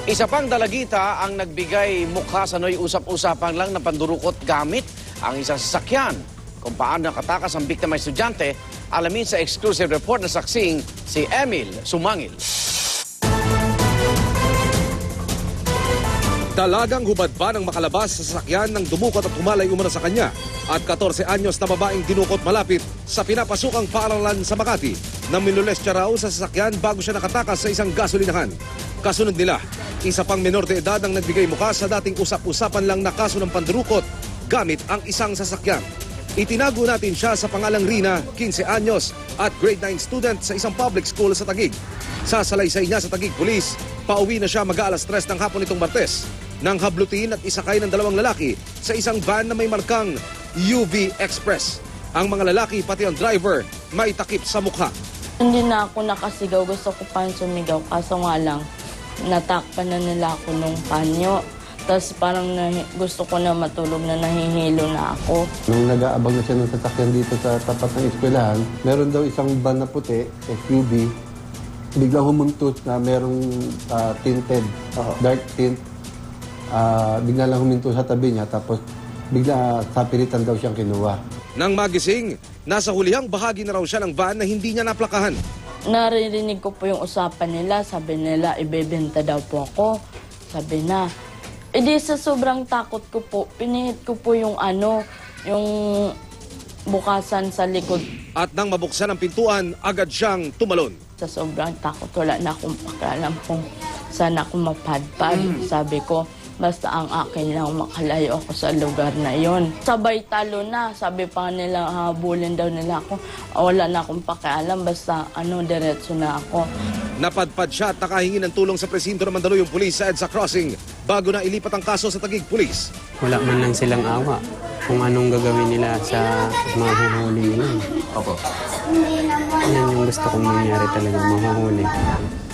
Isa pang dalagita ang nagbigay mukha sa noy usap-usapan lang na pandurukot gamit ang isang sasakyan. Kung paano nakatakas ang biktima estudyante, alamin sa exclusive report na saksing si Emil Sumangil. Dalagang hubad ba ng makalabas sa sasakyan nang dumukot at humalay umano sa kanya at 14 anyos na babaeng dinukot malapit sa pinapasukang paaralan sa Makati nang minules siya raw sa sasakyan bago siya nakatakas sa isang gasolinahan. Kasunod nila, isa pang menor de edad ang nagbigay mukha sa dating usap-usapan lang na kaso ng pandurukot gamit ang isang sasakyan. Itinago natin siya sa pangalang Rina, 15 anyos at grade 9 student sa isang public school sa Taguig. Sa salaysay niya sa Taguig Police, pauwi na siya mag-aalas 3 ng hapon nitong Martes nang hablutin at isakay ng dalawang lalaki sa isang van na may markang UV Express. Ang mga lalaki pati ang driver may takip sa mukha. Hindi na ako nakasigaw, gusto ko pa sumigaw, kaso nga lang natakpan na nila ako nung panyo. Tapos parang gusto ko na matulog na nahihilo na ako. Nung nag-aabang na siya ng sasakyan dito sa tapat ng eskwelahan, meron daw isang van na puti, SUV, biglang humuntos na merong tinted, dark tint. Bigla lang huminto sa tabi niya, tapos bigla sa pilitan daw siyang kinuha. Nang magising, nasa hulihang bahagi na raw siya ng van na hindi niya naplakahan. Naririnig ko po yung usapan nila, sabi nila ibebenta daw po ako. Sabi na, edi sa sobrang takot ko po, pinihit ko po yung yung bukasan sa likod. At nang mabuksan ang pintuan, agad siyang tumalon. Sa sobrang takot, wala na akong pakialam kung saan ako mapadpad. Sabi ko, basta ang akin lang makalayo ako sa lugar na yon. Sabay talo na, sabi pa nila, habulin daw nila ako. Wala na akong pakialam, basta diretso na ako. Napadpad siya at nakahingi ng tulong sa presinto ng Mandaluyong Police sa EDSA Crossing bago na ilipat ang kaso sa Taguig Police. Wala man lang silang awa kung anong gagawin nila sa mga huhuli nila. Opo. Yan yung gusto kong mangyari talaga, mahuhuli.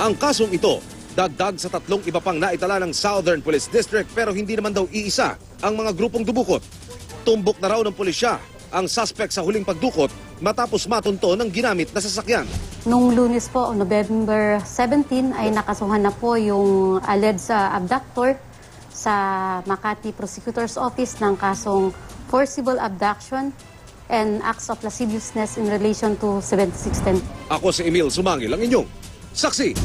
Ang kasong ito, dagdag sa 3 iba pang naitala ng Southern Police District pero hindi naman daw iisa ang mga grupong dumukot. Tumbok na raw ng pulisya ang suspect sa huling pagdukot matapos matunto ng ginamit na sasakyan. Nung Lunes po, November 17, ay nakasuhan na po yung alleged abductor sa Makati Prosecutor's Office ng kasong forcible abduction and acts of lasciviousness in relation to 7610. Ako si Emil Sumangil, ang inyong saksi.